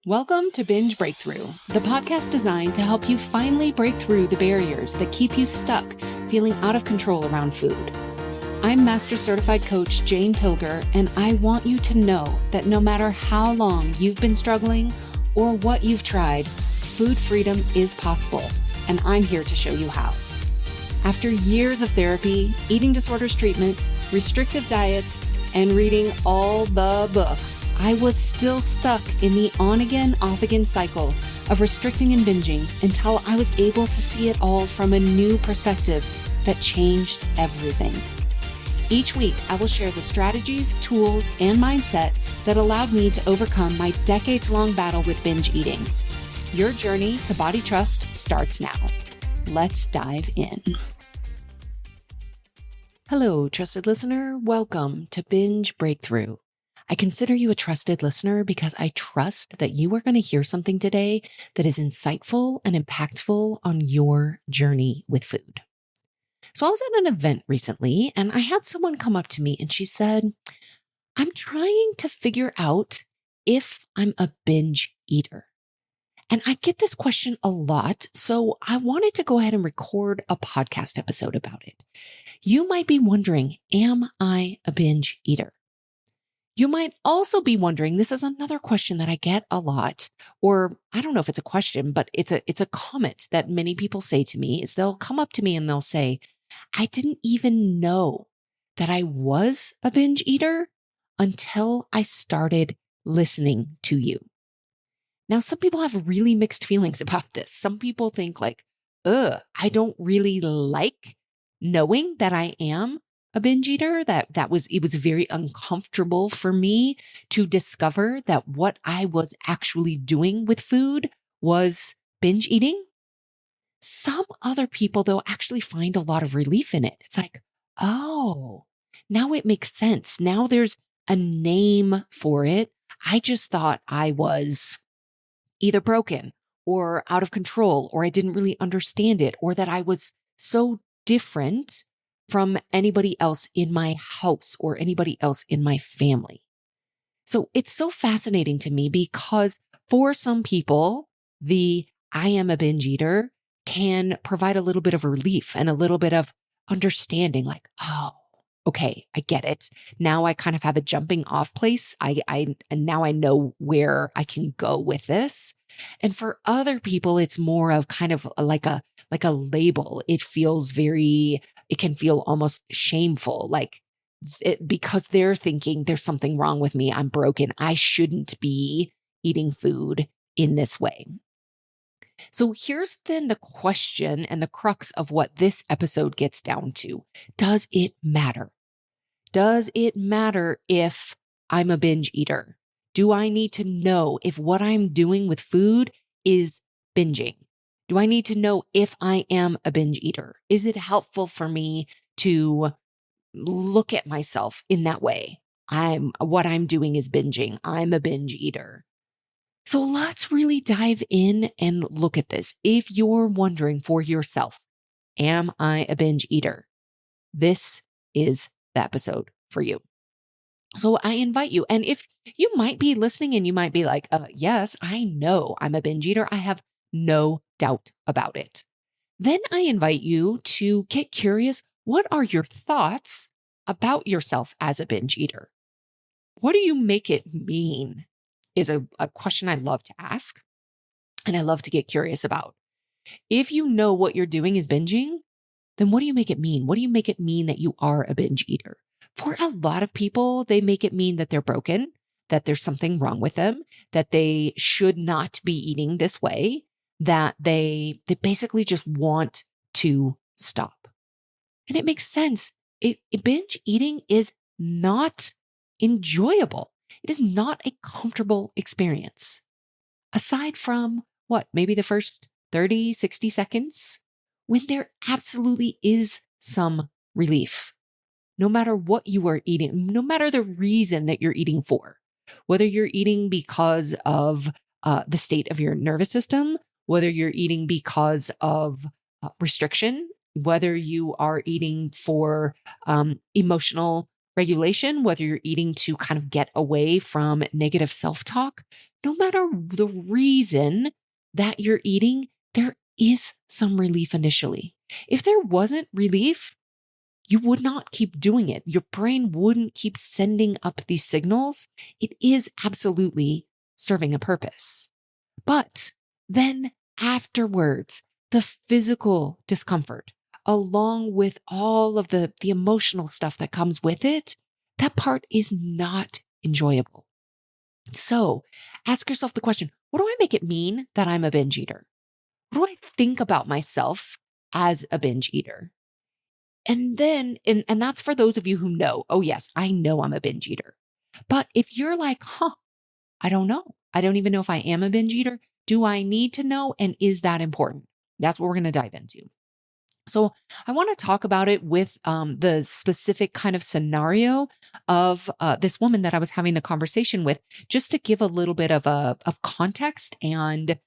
Welcome to Binge Breakthrough, the podcast designed to help you finally break through the barriers that keep you stuck feeling out of control around food. I'm Master Certified Coach Jane Pilger, and I want you to know that no matter how long you've been struggling or what you've tried, food freedom is possible, and I'm here to show you how. After years of therapy, eating disorders treatment, restrictive diets, and reading all the books, I was still stuck in the on-again, off-again cycle of restricting and binging until I was able to see it all from a new perspective that changed everything. Each week, I will share the strategies, tools, and mindset that allowed me to overcome my decades-long battle with binge eating. Your journey to body trust starts now. Let's dive in. Hello, trusted listener. Welcome to Binge Breakthrough. I consider you a trusted listener because I trust that you are going to hear something today that is insightful and impactful on your journey with food. So I was at an event recently and I had someone come up to me and she said, I'm trying to figure out if I'm a binge eater. And I get this question a lot, so I wanted to go ahead and record a podcast episode about it. You might be wondering, am I a binge eater? You might also be wondering, this is another question that I get a lot, or I don't know if it's a question, but it's a comment that many people say to me is they'll come up to me and they'll say, I didn't even know that I was a binge eater until I started listening to you. Now, some people have really mixed feelings about this. Some people think like, I don't really like knowing that I am a binge eater, it was very uncomfortable for me to discover that what I was actually doing with food was binge eating. Some other people, though, actually find a lot of relief in it. It's like, oh, now it makes sense. Now there's a name for it. I just thought I was either broken or out of control, or I didn't really understand it, or that I was so different from anybody else in my house or anybody else in my family. So it's so fascinating to me because for some people, the I am a binge eater can provide a little bit of relief and a little bit of understanding, like, oh, okay, I get it. Now I kind of have a jumping off place. And now I know where I can go with this. And for other people, it's more of kind of like a label. It can feel almost shameful, because they're thinking there's something wrong with me. I'm broken. I shouldn't be eating food in this way. So here's then the question and the crux of what this episode gets down to. Does it matter? Does it matter if I'm a binge eater? Do I need to know if what I'm doing with food is binging? Do I need to know if I am a binge eater? Is it helpful for me to look at myself in that way? What I'm doing is binging. I'm a binge eater. So let's really dive in and look at this. If you're wondering for yourself, am I a binge eater? This is the episode for you. So I invite you. And if you might be listening and you might be like, yes, I know I'm a binge eater. I have no doubt about it. Then I invite you to get curious. What are your thoughts about yourself as a binge eater? What do you make it mean? Is a question I love to ask and I love to get curious about. If you know what you're doing is binging, then what do you make it mean? What do you make it mean that you are a binge eater? For a lot of people, they make it mean that they're broken, that there's something wrong with them, that they should not be eating this way, that they basically just want to stop. And it makes sense. Binge eating is not enjoyable. It is not a comfortable experience. Aside from maybe the first 30, 60 seconds, when there absolutely is some relief. No matter what you are eating, no matter the reason that you're eating for, whether you're eating because of the state of your nervous system, whether you're eating because of restriction, whether you are eating for emotional regulation, whether you're eating to kind of get away from negative self-talk, no matter the reason that you're eating, there is some relief initially. If there wasn't relief, you would not keep doing it. Your brain wouldn't keep sending up these signals. It is absolutely serving a purpose. But then afterwards, the physical discomfort, along with all of the emotional stuff that comes with it, that part is not enjoyable. So ask yourself the question, what do I make it mean that I'm a binge eater? What do I think about myself as a binge eater? And then, and that's for those of you who know, oh yes, I know I'm a binge eater. But if you're like, I don't know. I don't even know if I am a binge eater. Do I need to know? And is that important? That's what we're going to dive into. So I want to talk about it with the specific kind of scenario of this woman that I was having the conversation with, just to give a little bit of context and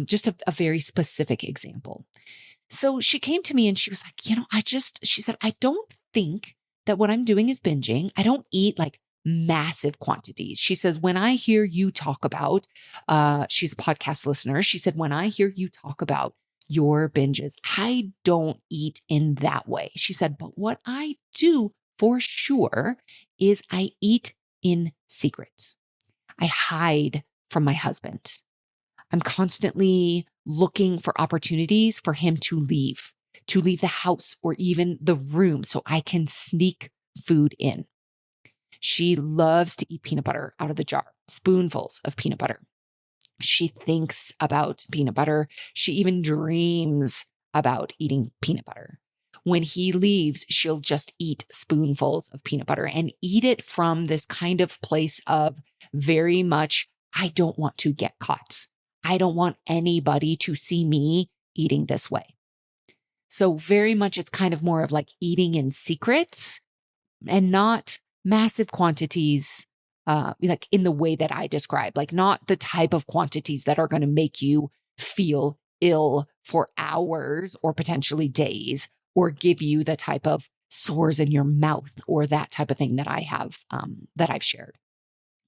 just a very specific example. So she came to me and she was like, she said, I don't think that what I'm doing is binging. I don't eat like massive quantities. She says, when I hear you talk about, she's a podcast listener. She said, when I hear you talk about your binges, I don't eat in that way. She said, but what I do for sure is I eat in secret. I hide from my husband. I'm constantly looking for opportunities for him to leave the house or even the room so I can sneak food in. She loves to eat peanut butter out of the jar, spoonfuls of peanut butter. She thinks about peanut butter. She even dreams about eating peanut butter. When he leaves, she'll just eat spoonfuls of peanut butter and eat it from this kind of place of very much, I don't want to get caught. I don't want anybody to see me eating this way. So very much it's kind of more of like eating in secret and not massive quantities, like in the way that I described, like not the type of quantities that are going to make you feel ill for hours or potentially days, or give you the type of sores in your mouth or that type of thing that I have, that I've shared.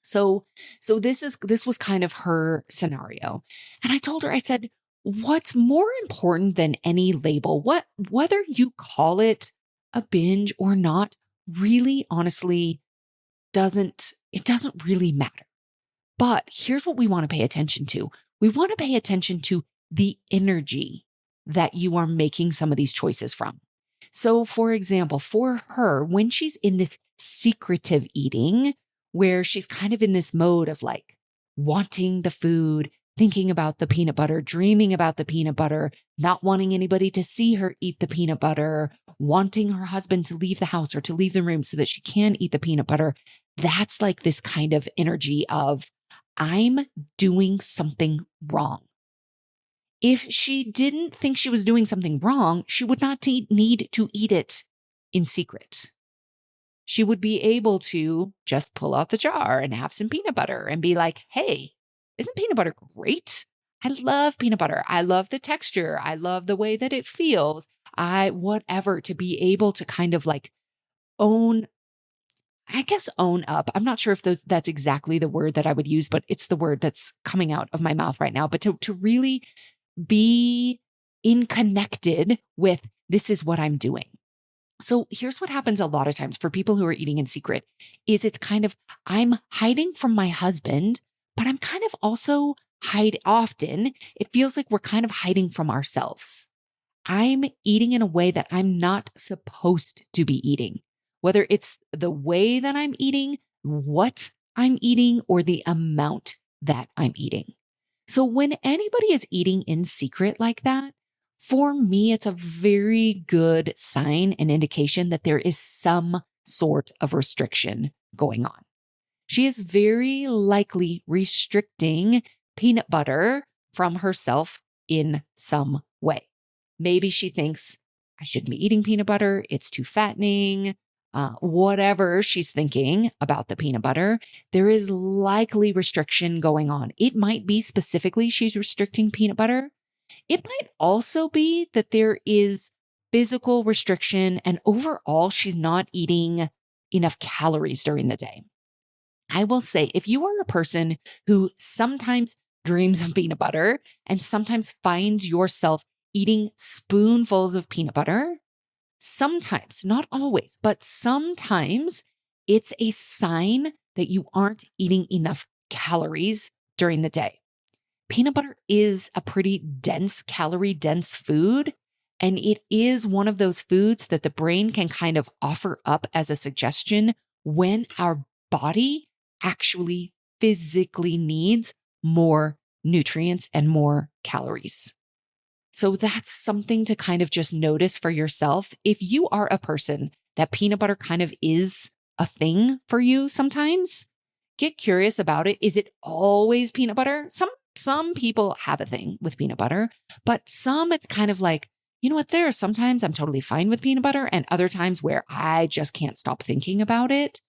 So this was kind of her scenario. And I told her, I said, what's more important than any label, whether you call it a binge or not, really honestly doesn't really matter. But here's what we want to pay attention to. We want to pay attention to the energy that you are making some of these choices from. So for example, for her, when she's in this secretive eating, where she's kind of in this mode of like wanting the food, thinking about the peanut butter, dreaming about the peanut butter, not wanting anybody to see her eat the peanut butter, wanting her husband to leave the house or to leave the room so that she can eat the peanut butter. That's like this kind of energy of, I'm doing something wrong. If she didn't think she was doing something wrong, she would not need to eat it in secret. She would be able to just pull out the jar and have some peanut butter and be like, hey, isn't peanut butter great? I love peanut butter. I love the texture. I love the way that it feels. Whatever, to be able to kind of like own up. I'm not sure if that's exactly the word that I would use, but it's the word that's coming out of my mouth right now. But to really be connected with, this is what I'm doing. So here's what happens a lot of times for people who are eating in secret is it's kind of, I'm hiding from my husband, but I'm kind of also often it feels like we're kind of hiding from ourselves. I'm eating in a way that I'm not supposed to be eating, whether it's the way that I'm eating, what I'm eating, or the amount that I'm eating. So when anybody is eating in secret like that, for me, it's a very good sign and indication that there is some sort of restriction going on. She is very likely restricting peanut butter from herself in some way. Maybe she thinks, I shouldn't be eating peanut butter. It's too fattening. Whatever she's thinking about the peanut butter, there is likely restriction going on. It might be specifically she's restricting peanut butter. It might also be that there is physical restriction and overall she's not eating enough calories during the day. I will say, if you are a person who sometimes dreams of peanut butter and sometimes finds yourself eating spoonfuls of peanut butter, sometimes, not always, but sometimes it's a sign that you aren't eating enough calories during the day. Peanut butter is a pretty dense, calorie dense food. And it is one of those foods that the brain can kind of offer up as a suggestion when our body actually physically needs more nutrients and more calories. So that's something to kind of just notice for yourself. If you are a person that peanut butter kind of is a thing for you sometimes, get curious about it. Is it always peanut butter? Some people have a thing with peanut butter, but some it's kind of like, you know what, there are sometimes I'm totally fine with peanut butter and other times where I just can't stop thinking about it.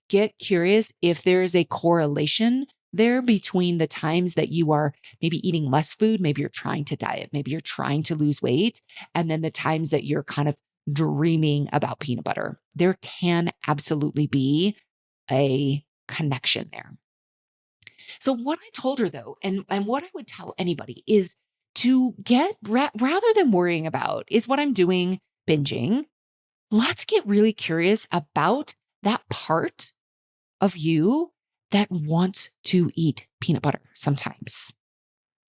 Get curious if there is a correlation there between the times that you are maybe eating less food, maybe you're trying to diet, maybe you're trying to lose weight, and then the times that you're kind of dreaming about peanut butter. There can absolutely be a connection there. So what I told her though, and what I would tell anybody is to get, rather than worrying about is what I'm doing, binging, let's get really curious about that part of you that wants to eat peanut butter sometimes.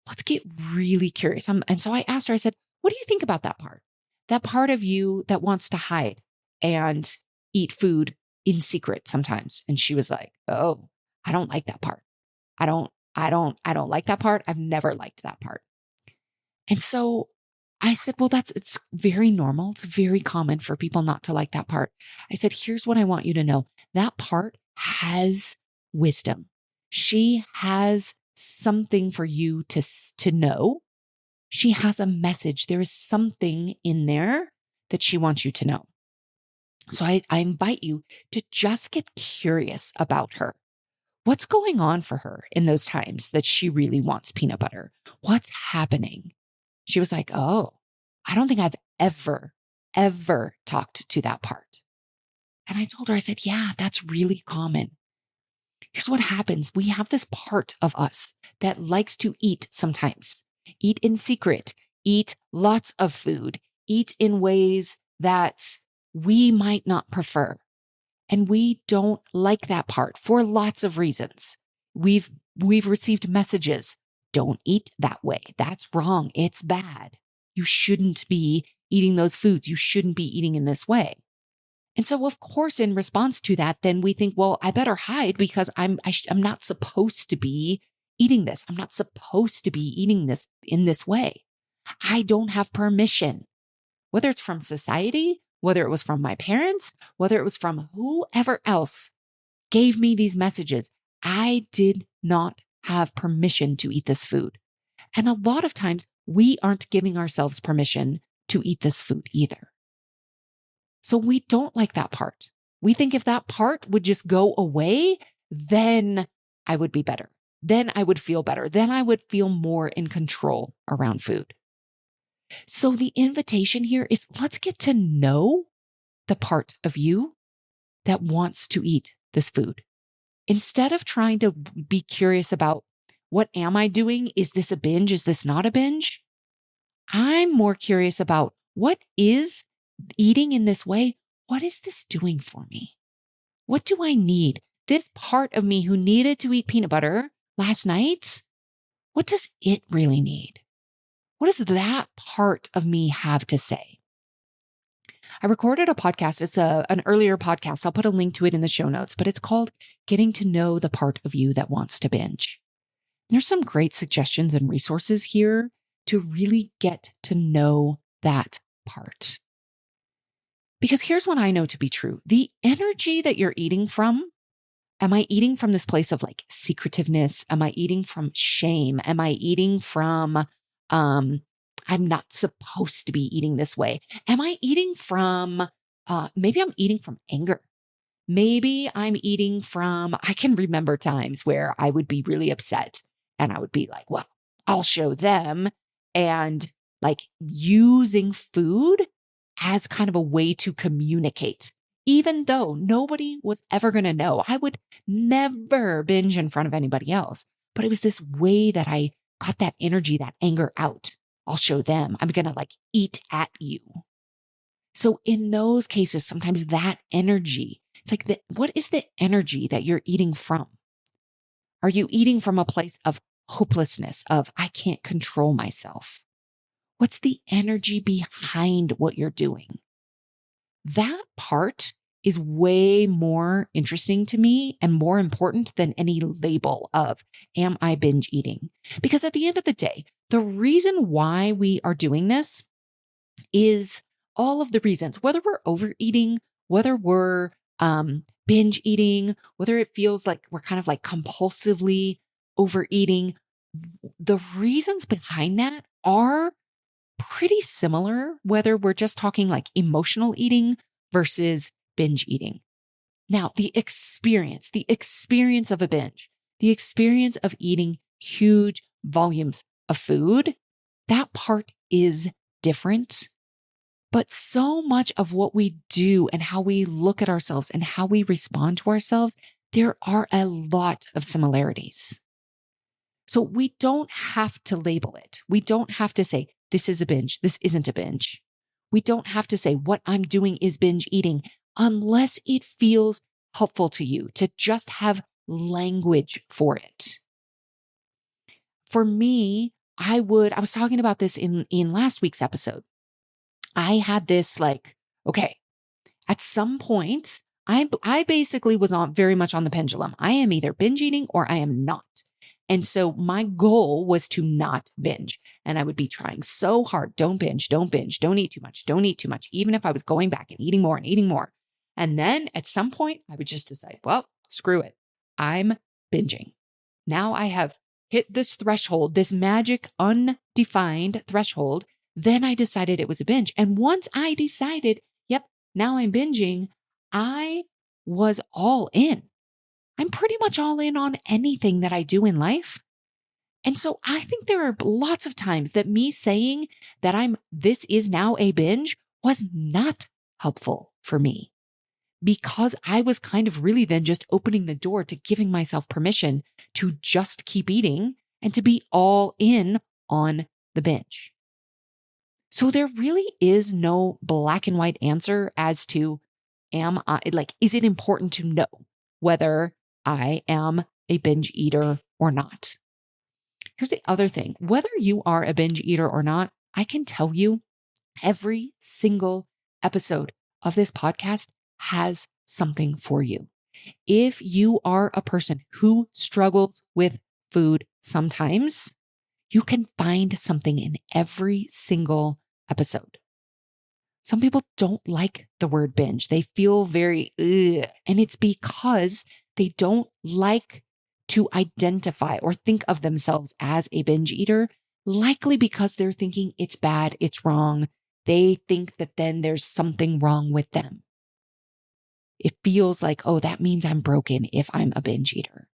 Let's get really curious. And so I asked her, I said, what do you think about that part? That part of you that wants to hide and eat food in secret sometimes. And she was like, oh, I don't like that part. I don't like that part. I've never liked that part. And so I said, well, it's very normal. It's very common for people not to like that part. I said, here's what I want you to know. That part has wisdom. She has something for you to know. She has a message. There is something in there that she wants you to know. So I invite you to just get curious about her. What's going on for her in those times that she really wants peanut butter? What's happening? She was like, oh, I don't think I've ever talked to that part. And I told her, I said, yeah, that's really common. Here's what happens. We have this part of us that likes to eat sometimes, eat in secret, eat lots of food, eat in ways that we might not prefer. And we don't like that part for lots of reasons. We've received messages. Don't eat that way. That's wrong. It's bad. You shouldn't be eating those foods. You shouldn't be eating in this way. And so, of course, in response to that, then we think, well, I better hide because I'm not supposed to be eating this. I'm not supposed to be eating this in this way. I don't have permission, whether it's from society, whether it was from my parents, whether it was from whoever else gave me these messages. I did not have permission to eat this food. And a lot of times we aren't giving ourselves permission to eat this food either. So we don't like that part. We think if that part would just go away, then I would be better. Then I would feel better. Then I would feel more in control around food. So the invitation here is let's get to know the part of you that wants to eat this food. Instead of trying to be curious about what am I doing? Is this a binge? Is this not a binge? I'm more curious about what is eating in this way. What is this doing for me? What do I need? This part of me who needed to eat peanut butter last night, what does it really need? What does that part of me have to say? I recorded a podcast. It's an earlier podcast. I'll put a link to it in the show notes, but it's called Getting to Know the Part of You That Wants to Binge. There's some great suggestions and resources here to really get to know that part. Because here's what I know to be true. The energy that you're eating from, am I eating from this place of like secretiveness? Am I eating from shame? Am I eating from, I'm not supposed to be eating this way? Am I eating from, maybe I'm eating from anger. Maybe I'm eating from, I can remember times where I would be really upset and I would be like, well, I'll show them. And like using food as kind of a way to communicate even though nobody was ever going to know. I would never binge in front of anybody else. But it was this way that I got that energy, that anger out. I'll show them. I'm going to like eat at you. So in those cases, sometimes that energy, it's like, what is the energy that you're eating from? Are you eating from a place of hopelessness, of I can't control myself? What's the energy behind what you're doing? That part is way more interesting to me and more important than any label of, am I binge eating? Because at the end of the day, the reason why we are doing this is all of the reasons, whether we're overeating, whether we're binge eating, whether it feels like we're kind of like compulsively overeating, the reasons behind that are pretty similar, whether we're just talking like emotional eating versus binge eating. Now, the experience of a binge, the experience of eating huge volumes of food, that part is different. But so much of what we do and how we look at ourselves and how we respond to ourselves, there are a lot of similarities. So we don't have to label it. We don't have to say, this is a binge, this isn't a binge. We don't have to say what I'm doing is binge eating unless it feels helpful to you to just have language for it. For me, I was talking about this in last week's episode. I had this like, okay, at some point, I basically was very much on the pendulum. I am either binge eating or I am not. And so my goal was to not binge. And I would be trying so hard. Don't binge, don't binge, don't eat too much, don't eat too much, even if I was going back and eating more and eating more. And then at some point, I would just decide, well, screw it. I'm binging. Now I have hit this threshold, this magic undefined threshold. Then I decided it was a binge. And once I decided, yep, now I'm binging, I was all in. I'm pretty much all in on anything that I do in life. And so I think there are lots of times that me saying that this is now a binge was not helpful for me, because I was kind of really then just opening the door to giving myself permission to just keep eating and to be all in on the binge. So there really is no black and white answer as to, is it important to know whether I am a binge eater or not? Here's the other thing. Whether you are a binge eater or not, I can tell you every single episode of this podcast has something for you. If you are a person who struggles with food sometimes, you can find something in every single episode. Some people don't like the word binge. They feel very, ugh, and it's because they don't like to identify or think of themselves as a binge eater, likely because they're thinking it's bad, it's wrong. They think that then there's something wrong with them. It feels like, oh, that means I'm broken if I'm a binge eater.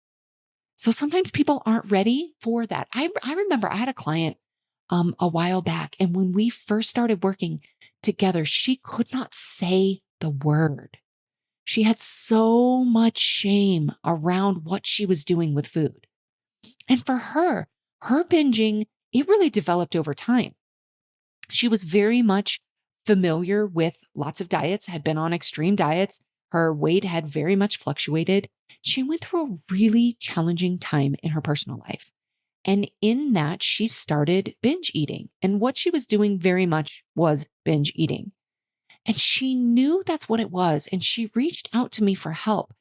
So sometimes people aren't ready for that. I remember I had a client a while back, and when we first started working together, she could not say the word. She had so much shame around what she was doing with food. And for her binging, it really developed over time. She was very much familiar with lots of diets, had been on extreme diets. Her weight had very much fluctuated. She went through a really challenging time in her personal life. And in that, she started binge eating. And what she was doing very much was binge eating. And she knew that's what it was. And she reached out to me for help.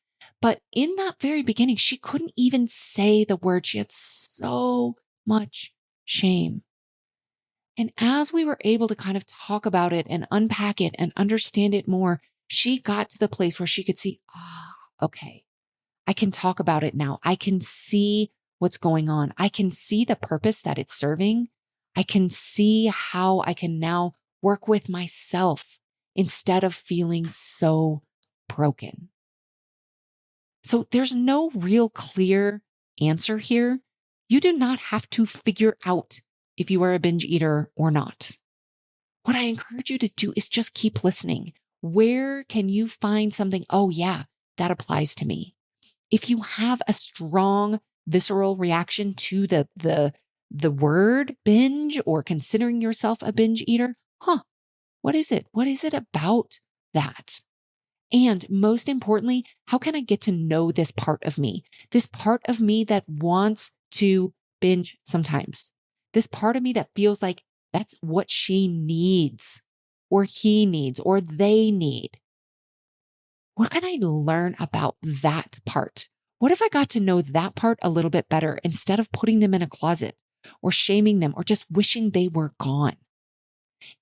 But in that very beginning, she couldn't even say the word. She had so much shame. And as we were able to kind of talk about it and unpack it and understand it more, she got to the place where she could see, okay, I can talk about it now. I can see what's going on. I can see the purpose that it's serving. I can see how I can now work with myself instead of feeling so broken. So there's no real clear answer here. You do not have to figure out if you are a binge eater or not. What I encourage you to do is just keep listening. Where can you find something? Oh yeah, that applies to me. If you have a strong visceral reaction to the word binge or considering yourself a binge eater, what is it? What is it about that? And most importantly, how can I get to know this part of me? This part of me that wants to binge sometimes. This part of me that feels like that's what she needs or he needs or they need. What can I learn about that part? What if I got to know that part a little bit better instead of putting them in a closet or shaming them or just wishing they were gone?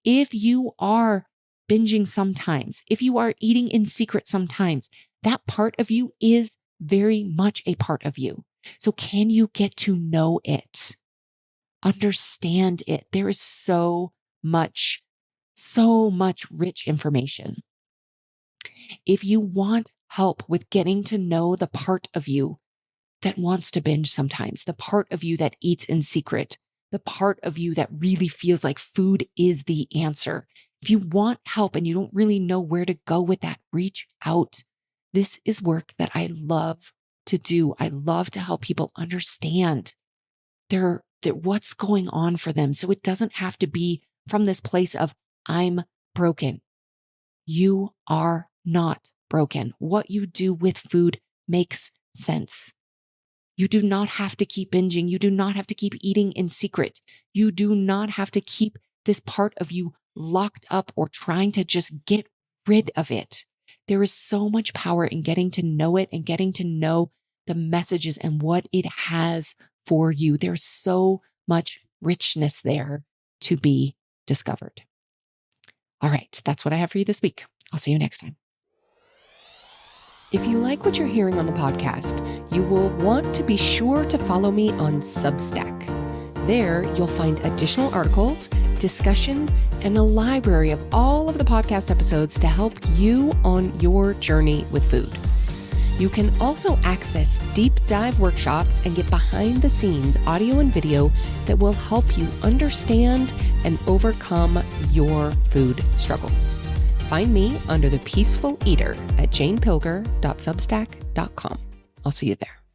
If you are binging sometimes, if you are eating in secret sometimes, that part of you is very much a part of you. So can you get to know it? Understand it. There is so much rich information. If you want help with getting to know the part of you that wants to binge sometimes, the part of you that eats in secret, the part of you that really feels like food is the answer. If you want help and you don't really know where to go with that, reach out. This is work that I love to do. I love to help people understand what's going on for them. So it doesn't have to be from this place of I'm broken. You are not broken. What you do with food makes sense. You do not have to keep binging. You do not have to keep eating in secret. You do not have to keep this part of you locked up or trying to just get rid of it. There is so much power in getting to know it and getting to know the messages and what it has for you. There's so much richness there to be discovered. All right, that's what I have for you this week. I'll see you next time. If you like what you're hearing on the podcast, you will want to be sure to follow me on Substack. There, you'll find additional articles, discussion, and a library of all of the podcast episodes to help you on your journey with food. You can also access deep dive workshops and get behind the scenes audio and video that will help you understand and overcome your food struggles. Find me under The Peaceful Eater at janepilger.substack.com. I'll see you there.